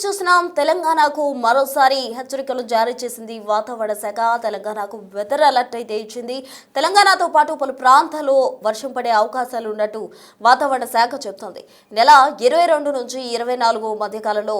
చూసినాం తెలంగాణకు మరోసారి హెచ్చరికలు జారీ చేసింది వాతావరణ శాఖ. తెలంగాణకు వెదర్ అలర్ట్ అయితే ఇచ్చింది. తెలంగాణతో పాటు పలు ప్రాంతాల్లో వర్షం పడే అవకాశాలు ఉన్నట్టు వాతావరణ శాఖ చెబుతోంది. నెల 22 నుంచి 24 మధ్య కాలంలో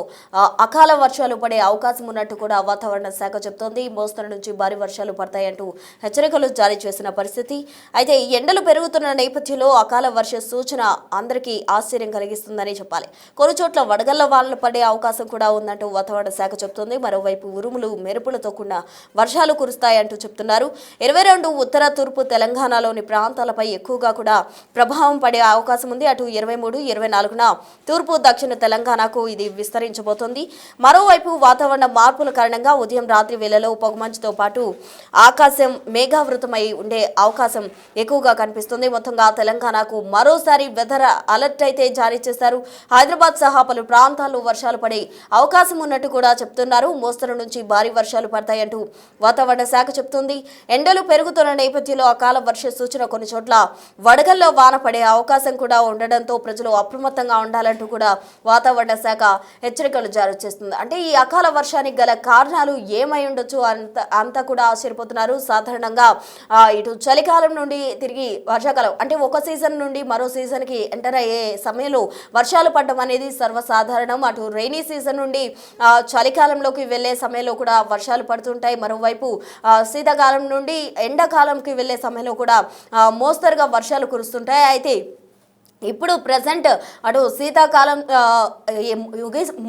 అకాల వర్షాలు పడే అవకాశం ఉన్నట్టు కూడా వాతావరణ శాఖ చెబుతోంది. మోస్తరు నుంచి భారీ వర్షాలు పడతాయంటూ హెచ్చరికలు జారీ చేసిన పరిస్థితి. అయితే ఎండలు పెరుగుతున్న నేపథ్యంలో అకాల వర్ష సూచన అందరికీ ఆశ్చర్యం కలిగిస్తుందని చెప్పాలి. కొన్ని చోట్ల వడగళ్ల వానలు పడే అవకాశం కూడా ఉందంటూ వాతావరణ శాఖ చెబుతోంది. మరోవైపు ఉరుములు మెరుపులతో కూడిన వర్షాలు కురుస్తాయంటూ చెప్తున్నారు. 22 ఉత్తర తూర్పు తెలంగాణలోని ప్రాంతాలపై ఎక్కువగా కూడా ప్రభావం పడే అవకాశం ఉంది. అటు 23, 24న తూర్పు దక్షిణ తెలంగాణకు ఇది విస్తరించబోతోంది. మరోవైపు వాతావరణ మార్పుల కారణంగా ఉదయం రాత్రి వేళలో పొగమంచుతో పాటు ఆకాశం మేఘావృతమై ఉండే అవకాశం ఎక్కువగా కనిపిస్తుంది. మొత్తంగా తెలంగాణకు మరోసారి వెదర్ అలర్ట్ అయితే జారీ చేశారు. హైదరాబాద్ సహా పలు ప్రాంతాల్లో వర్షాలు పడే అవకాశం ఉన్నట్టు కూడా చెప్తున్నారు. మోస్తరు నుంచి భారీ వర్షాలు పడతాయంటూ వాతావరణ శాఖ చెప్తుంది. ఎండలు పెరుగుతున్న నేపథ్యంలో అకాల వర్ష సూచన కొన్ని చోట్ల వడగల్లో వాన పడే అవకాశం కూడా ఉండడంతో ప్రజలు అప్రమత్తంగా ఉండాలంటూ కూడా వాతావరణ శాఖ హెచ్చరికలు జారీ చేస్తుంది. అంటే ఈ అకాల వర్షానికి గల కారణాలు ఏమై ఉండొచ్చు అంతా కూడా ఆశ్చర్యపోతున్నారు. సాధారణంగా ఇటు చలికాలం నుండి తిరిగి వర్షాకాలం అంటే ఒక సీజన్ నుండి మరో సీజన్కి ఎంటర్ అయ్యే సమయంలో వర్షాలు పడడం అనేది సర్వసాధారణం. అటు రైనీ సీజన్ నుండి చలికాలంలోకి వెళ్లే సమయంలో కూడా వర్షాలు పడుతుంటాయి. మరోవైపు శీతాకాలం నుండి ఎండాకాలంకి వెళ్లే సమయంలో కూడా మోస్తరుగా వర్షాలు కురుస్తుంటాయి. అయితే ఇప్పుడు ప్రజెంట్ అటు శీతాకాలం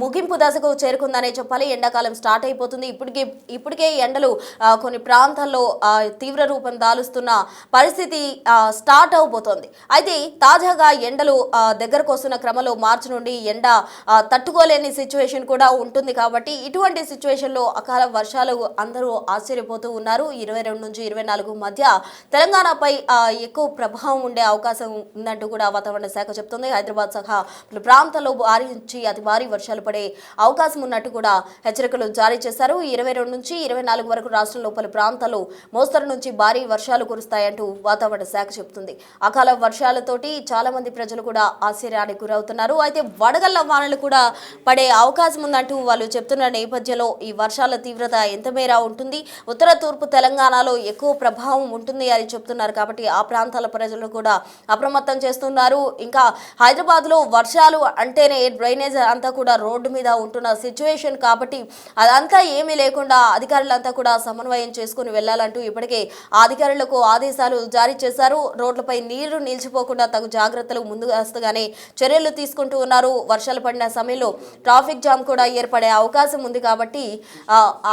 ముగింపు దశకు చేరుకుందనే చెప్పాలి. ఎండాకాలం స్టార్ట్ అయిపోతుంది. ఇప్పటికే ఎండలు కొన్ని ప్రాంతాల్లో తీవ్ర రూపం దాలుస్తున్న పరిస్థితి స్టార్ట్ అవబోతోంది. అయితే తాజాగా ఎండలు దగ్గరకు వస్తున్న క్రమంలో మార్చి నుండి ఎండ తట్టుకోలేని సిచ్యువేషన్ కూడా ఉంటుంది. కాబట్టి ఇటువంటి సిచ్యువేషన్లో అకాల వర్షాలు అందరూ ఆశ్చర్యపోతూ ఉన్నారు. 22 నుంచి 24 మధ్య తెలంగాణపై ఎక్కువ ప్రభావం ఉండే అవకాశం ఉందంటూ కూడా వాతావరణ శాఖ చెప్తుంది. హైదరాబాద్ సహా పలు ప్రాంతాల్లో భారీ నుంచి అతి భారీ వర్షాలు పడే అవకాశం ఉన్నట్టు కూడా హెచ్చరికలు జారీ చేశారు. 22 నుంచి 24 వరకు రాష్ట్రంలో పలు ప్రాంతాల్లో మోస్తరు నుంచి భారీ వర్షాలు కురుస్తాయంటూ వాతావరణ శాఖ చెబుతుంది. అకాల వర్షాలతోటి చాలా మంది ప్రజలు కూడా ఆశ్చర్యానికి గురవుతున్నారు. అయితే వడగళ్ల వానలు కూడా పడే అవకాశం ఉందంటూ వాళ్ళు చెప్తున్న నేపథ్యంలో ఈ వర్షాల తీవ్రత ఎంత మేర ఉంటుంది, ఉత్తర తూర్పు తెలంగాణలో ఎక్కువ ప్రభావం ఉంటుంది అని చెప్తున్నారు. కాబట్టి ఆ ప్రాంతాల ప్రజలు కూడా అప్రమత్తం చేస్తున్నారు. ఇంకా హైదరాబాద్లో వర్షాలు అంటేనే డ్రైనేజ్ అంతా కూడా రోడ్డు మీద ఉంటున్న సిచ్యువేషన్ కాబట్టి అదంతా ఏమీ లేకుండా అధికారులంతా కూడా సమన్వయం చేసుకుని వెళ్లాలంటూ ఇప్పటికే అధికారులకు ఆదేశాలు జారీ చేశారు. రోడ్లపై నీళ్లు నిలిచిపోకుండా తగు జాగ్రత్తలు ముందుగానే చర్యలు తీసుకుంటూ ఉన్నారు. వర్షాలు పడిన సమయంలో ట్రాఫిక్ జామ్ కూడా ఏర్పడే అవకాశం ఉంది కాబట్టి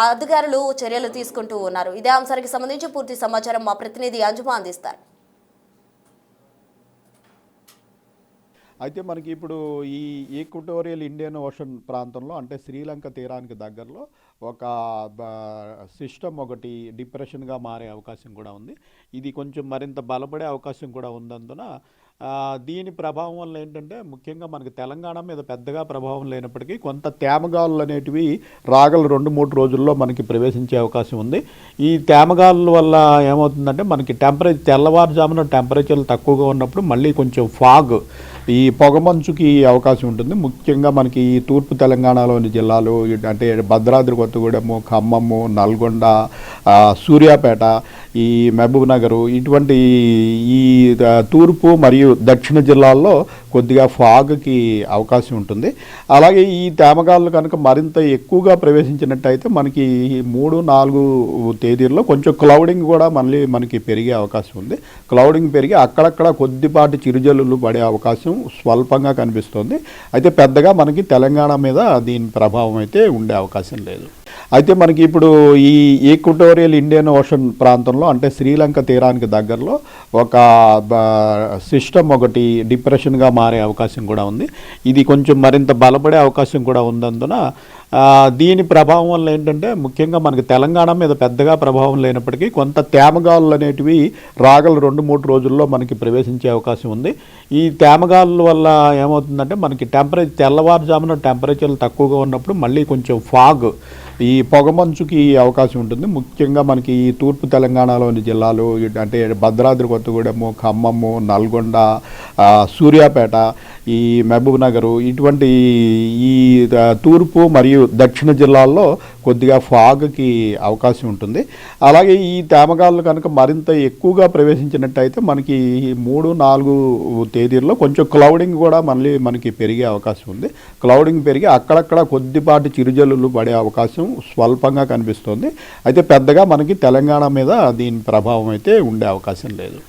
అధికారులు చర్యలు తీసుకుంటూ ఉన్నారు. ఇదే అంశానికి సంబంధించి పూర్తి సమాచారం మా ప్రతినిధి అంజుమా అందిస్తారు. అయితే మనకి ఇప్పుడు ఈ ఈక్వటోరియల్ ఇండియన్ ఓషన్ ప్రాంతంలో అంటే శ్రీలంక తీరానికి దగ్గరలో ఒక సిస్టమ్ ఒకటి డిప్రెషన్గా మారే అవకాశం కూడా ఉంది. ఇది కొంచెం మరింత బలపడే అవకాశం కూడా ఉన్నందున దీని ప్రభావం వల్ల ఏంటంటే ముఖ్యంగా మనకి తెలంగాణ మీద పెద్దగా ప్రభావం లేనప్పటికీ కొంత తేమగాలులు అనేటివి రాగల 2-3 రోజుల్లో మనకి ప్రవేశించే అవకాశం ఉంది. ఈ తేమగాలుల వల్ల ఏమవుతుందంటే మనకి తెల్లవారుజామున టెంపరేచర్లు తక్కువగా ఉన్నప్పుడు మళ్ళీ కొంచెం ఫాగ్ ఈ పొగమంచుకి అవకాశం ఉంటుంది. ముఖ్యంగా మనకి ఈ తూర్పు తెలంగాణలోని జిల్లాలు అంటే భద్రాద్రి కొత్తగూడెము, ఖమ్మము, నల్గొండ, సూర్యాపేట, ఈ మహబూబ్ నగరు ఇటువంటి ఈ తూర్పు మరియు దక్షిణ జిల్లాల్లో కొద్దిగా ఫాగ్కి అవకాశం ఉంటుంది. అలాగే ఈ తేమగాలు కనుక మరింత ఎక్కువగా ప్రవేశించినట్టయితే మనకి 3-4 తేదీల్లో కొంచెం క్లౌడింగ్ కూడా మళ్ళీ మనకి పెరిగే అవకాశం ఉంది. క్లౌడింగ్ పెరిగి అక్కడక్కడ కొద్దిపాటి చిరుజల్లులు పడే అవకాశం స్వల్పంగా కనిపిస్తుంది. అయితే పెద్దగా మనకి తెలంగాణ మీద దీని ప్రభావం అయితే ఉండే అవకాశం లేదు. అయితే మనకి ఇప్పుడు ఈ ఈక్వటోరియల్ ఇండియన్ ఓషన్ ప్రాంతంలో అంటే శ్రీలంక తీరానికి దగ్గరలో ఒక సిస్టమ్ ఒకటి డిప్రెషన్గా మారే అవకాశం కూడా ఉంది. ఇది కొంచెం మరింత బలపడే అవకాశం కూడా ఉన్నందున దీని ప్రభావం వల్ల ఏంటంటే ముఖ్యంగా మనకి తెలంగాణ మీద పెద్దగా ప్రభావం లేనప్పటికీ కొంత తేమగాలులు అనేటివి రాగల 2-3 రోజుల్లో మనకి ప్రవేశించే అవకాశం ఉంది. ఈ తేమగాలుల వల్ల ఏమవుతుందంటే మనకి తెల్లవారుజామున టెంపరేచర్లు తక్కువగా ఉన్నప్పుడు మళ్ళీ కొంచెం ఫాగ్ ఈ పొగమంచుకి అవకాశం ఉంటుంది. ముఖ్యంగా మనకి ఈ తూర్పు తెలంగాణలోని జిల్లాలు అంటే భద్రాద్రి కొత్తగూడెము, ఖమ్మము, నల్గొండ, సూర్యాపేట, ఈ మహబూబ్ నగరు ఇటువంటి ఈ తూర్పు మరియు దక్షిణ జిల్లాల్లో కొద్దిగా ఫాగ్కి అవకాశం ఉంటుంది. అలాగే ఈ తేమగాళ్ళు కనుక మరింత ఎక్కువగా ప్రవేశించినట్టయితే మనకి 3-4 తేదీల్లో కొంచెం క్లౌడింగ్ కూడా మళ్ళీ మనకి పెరిగే అవకాశం ఉంది. క్లౌడింగ్ పెరిగి అక్కడక్కడ కొద్దిపాటి చిరుజల్లులు పడే అవకాశం స్వల్పంగా కనిపిస్తుంది. అయితే పెద్దగా మనకి తెలంగాణ మీద దీని ప్రభావం అయితే ఉండే అవకాశం లేదు.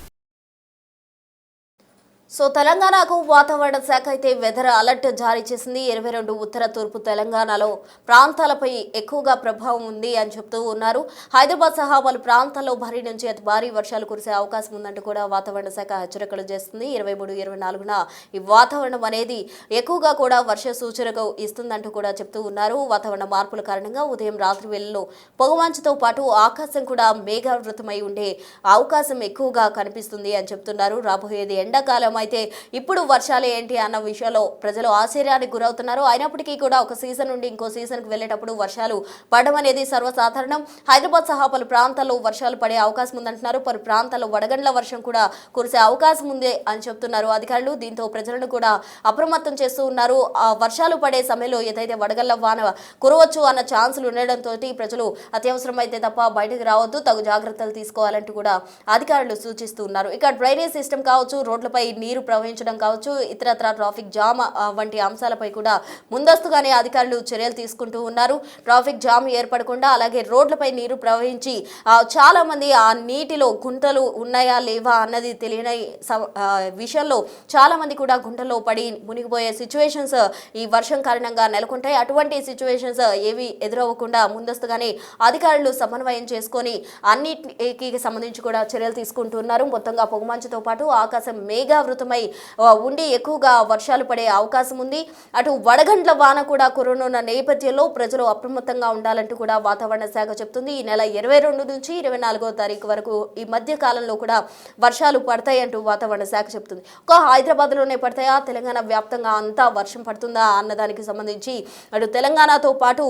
సో తెలంగాణకు వాతావరణ శాఖ అయితే వెదర్ అలర్ట్ జారీ చేసింది. 22 ఉత్తర తూర్పు తెలంగాణలో ప్రాంతాలపై ఎక్కువగా ప్రభావం ఉంది అని చెప్తూ ఉన్నారు. హైదరాబాద్ సహా పలు ప్రాంతాల్లో భారీ నుంచి అతి భారీ వర్షాలు కురిసే అవకాశం ఉందంటూ కూడా వాతావరణ శాఖ హెచ్చరికలు చేస్తుంది. 23-24న ఈ వాతావరణం అనేది ఎక్కువగా కూడా వర్ష సూచనకు ఇస్తుందంటూ కూడా చెప్తూ ఉన్నారు. వాతావరణ మార్పుల కారణంగా ఉదయం రాత్రి వేళల్లో పొగమంచుతో పాటు ఆకాశం కూడా మేఘావృతమై ఉండే అవకాశం ఎక్కువగా కనిపిస్తుంది అని చెప్తున్నారు. రాబోయేది ఎండాకాలం అయితే ఇప్పుడు వర్షాలు ఏంటి అన్న విషయంలో ప్రజలు ఆశ్చర్యానికి గురవుతున్నారు. అయినప్పటికీ కూడా ఒక సీజన్ నుండి ఇంకో సీజన్కి వెళ్ళేటప్పుడు వర్షాలు పడడం అనేది సర్వసాధారణం. హైదరాబాద్ సహా పలు ప్రాంతాల్లో వర్షాలు పడే అవకాశం ఉందంటున్నారు. పలు ప్రాంతాల్లో వడగండ్ల వర్షం కూడా కురిసే అవకాశం ఉంది అని చెప్తున్నారు అధికారులు. దీంతో ప్రజలను కూడా అప్రమత్తం చేస్తూ ఉన్నారు. వర్షాలు పడే సమయంలో ఏదైతే వడగళ్ల వాన కురవచ్చు అన్న ఛాన్సులు ఉండడంతో ప్రజలు అత్యవసరం అయితే తప్ప బయటకు రావద్దు, తగు జాగ్రత్తలు తీసుకోవాలంటూ కూడా అధికారులు సూచిస్తూ ఉన్నారు. ఇక డ్రైనేజ్ సిస్టమ్ కావచ్చు, రోడ్లపై నీరు ప్రవహించడం కావచ్చు, ఇతరత్ర ట్రాఫిక్ జామ్ వంటి అంశాలపై కూడా ముందస్తుగానే అధికారులు చర్యలు తీసుకుంటూ ఉన్నారు. ట్రాఫిక్ జామ్ ఏర్పడకుండా అలాగే రోడ్లపై నీరు ప్రవహించి చాలా మంది ఆ నీటిలో గుంటలు ఉన్నాయా లేవా అన్నది తెలియని విషయంలో చాలా మంది కూడా గుంటల్లో పడి మునిగిపోయే సిచ్యువేషన్స్ ఈ వర్షం కారణంగా నెలకొంటాయి. అటువంటి సిచ్యువేషన్స్ ఏవి ఎదురవ్వకుండా ముందస్తుగానే అధికారులు సమన్వయం చేసుకొని అన్నిటికి సంబంధించి కూడా చర్యలు తీసుకుంటున్నారు. మొత్తంగా పొగమంచుతో పాటు ఆకాశం మేఘావృతమై ఉండి ఎక్కువగా వర్షాలు పడే అవకాశం ఉంది. అటు వడగండ్ల వాన కూడా కురనున్న నేపథ్యంలో ప్రజలు అప్రమత్తంగా ఉండాలంటూ కూడా వాతావరణ శాఖ చెప్తుంది. ఈ నెల 22 నుంచి 24వ తారీఖు వరకు ఈ మధ్య కాలంలో కూడా వర్షాలు పడతాయంటూ వాతావరణ శాఖ చెప్తుంది. ఒక హైదరాబాద్లోనే పడతాయా, తెలంగాణ వ్యాప్తంగా అంతా వర్షం పడుతుందా అన్నదానికి సంబంధించి అటు తెలంగాణతో పాటు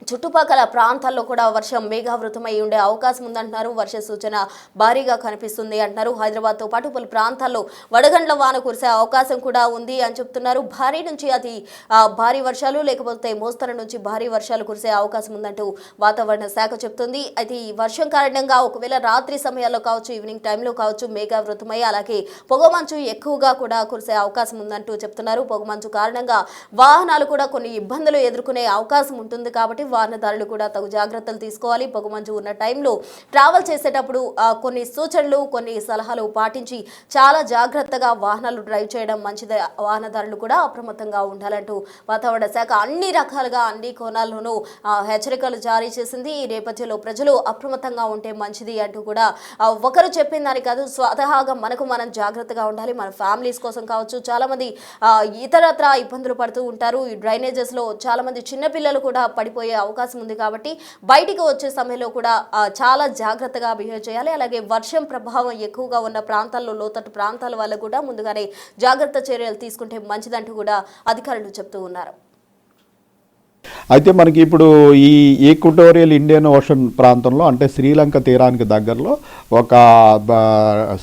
చుట్టుపక్కల ప్రాంతాల్లో కూడా వర్షం మేఘావృతమై ఉండే అవకాశం ఉందంటున్నారు. వర్ష సూచన భారీగా కనిపిస్తుంది అంటున్నారు. హైదరాబాద్తో పాటు పలు ప్రాంతాల్లో వడగండ్ల వాన కురిసే అవకాశం కూడా ఉంది అని చెప్తున్నారు. భారీ నుంచి అతి భారీ వర్షాలు లేకపోతే మోస్తరు నుంచి భారీ వర్షాలు కురిసే అవకాశం ఉందంటూ వాతావరణ శాఖ చెప్తుంది. అయితే ఈ వర్షం కారణంగా ఒకవేళ రాత్రి సమయాల్లో కావచ్చు, ఈవినింగ్ టైంలో కావచ్చు మేఘావృతమై అలాగే పొగమంచు ఎక్కువగా కూడా కురిసే అవకాశం ఉందంటూ చెప్తున్నారు. పొగమంచు కారణంగా వాహనాలు కూడా కొన్ని ఇబ్బందులు ఎదుర్కొనే అవకాశం ఉంటుంది కాబట్టి వాహనదారులు కూడా తగు జాగ్రత్తలు తీసుకోవాలి. పొగమంచు ఉన్న టైంలో ట్రావెల్ చేసేటప్పుడు కొన్ని సూచనలు, కొన్ని సలహాలు పాటించి చాలా జాగ్రత్తగా వాహనాలు డ్రైవ్ చేయడం మంచిది. వాహనదారులు కూడా అప్రమత్తంగా ఉండాలంటూ వాతావరణ శాఖ అన్ని రకాలుగా అన్ని కోణాల్లోనూ హెచ్చరికలు జారీ చేసింది. ఈ నేపథ్యంలో ప్రజలు అప్రమత్తంగా ఉంటే మంచిది అంటూ కూడా ఒకరు చెప్పిన దాని కాదు, స్వతహాగా మనకు మనం జాగ్రత్తగా ఉండాలి. మన ఫ్యామిలీస్ కోసం కావచ్చు, చాలా మంది ఇతరత్ర ఇబ్బందులు పడుతూ ఉంటారు. ఈ డ్రైనేజెస్లో చాలా మంది చిన్నపిల్లలు కూడా పడిపోయే అవకాశం ఉంది కాబట్టి బయటికి వచ్చే సమయంలో కూడా చాలా జాగ్రత్తగా బిహేవ్ చేయాలి. అలాగే వర్షం ప్రభావం ఎక్కువగా ఉన్న ప్రాంతాల్లో, లోతట్టు ప్రాంతాల వల్ల కూడా ముందుగానే జాగ్రత్త చర్యలు తీసుకుంటే మంచిదంటూ కూడా అధికారులు చెప్తూ ఉన్నారు. అయితే మనకి ఇప్పుడు ఈ ఈక్వటోరియల్ ఇండియన్ ఓషన్ ప్రాంతంలో అంటే శ్రీలంక తీరానికి దగ్గరలో ఒక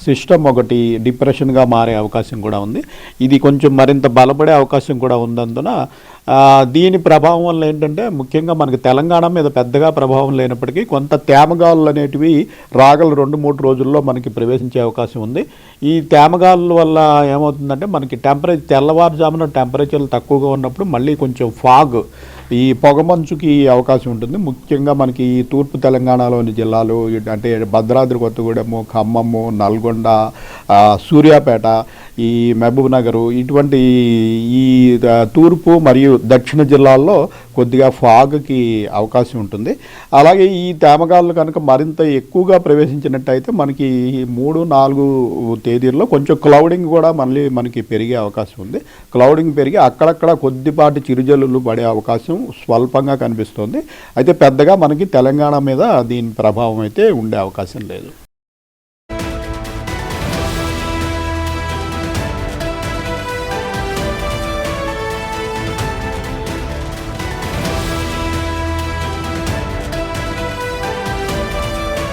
సిస్టమ్ ఒకటి డిప్రెషన్గా మారే అవకాశం కూడా ఉంది. ఇది కొంచెం మరింత బలపడే అవకాశం కూడా ఉన్నందున దీని ప్రభావం వల్ల ఏంటంటే ముఖ్యంగా మనకి తెలంగాణ మీద పెద్దగా ప్రభావం లేనప్పటికీ కొంత తేమగాలులు అనేటివి రాగల 2-3 రోజుల్లో మనకి ప్రవేశించే అవకాశం ఉంది. ఈ తేమగాలుల వల్ల ఏమవుతుందంటే మనకి తెల్లవారుజామున టెంపరేచర్లు తక్కువగా ఉన్నప్పుడు మళ్ళీ కొంచెం ఫాగ్ ఈ పొగమంచుకి అవకాశం ఉంటుంది. ముఖ్యంగా మనకి ఈ తూర్పు తెలంగాణలోని జిల్లాలు అంటే భద్రాద్రి కొత్తగూడెము, ఖమ్మము, నల్గొండ, సూర్యాపేట, ఈ మహబూబ్ నగరు ఇటువంటి ఈ తూర్పు మరియు దక్షిణ జిల్లాల్లో కొద్దిగా ఫాగ్కి అవకాశం ఉంటుంది. అలాగే ఈ తేమగాళ్ళు కనుక మరింత ఎక్కువగా ప్రవేశించినట్టయితే మనకి 3-4 తేదీల్లో కొంచెం క్లౌడింగ్ కూడా మళ్ళీ మనకి పెరిగే అవకాశం ఉంది. క్లౌడింగ్ పెరిగి అక్కడక్కడ కొద్దిపాటి చిరుజల్లులు పడే అవకాశం స్వల్పంగా కనిపిస్తుంది. అయితే పెద్దగా మనకి తెలంగాణ మీద దీని ప్రభావం అయితే ఉండే అవకాశం లేదు.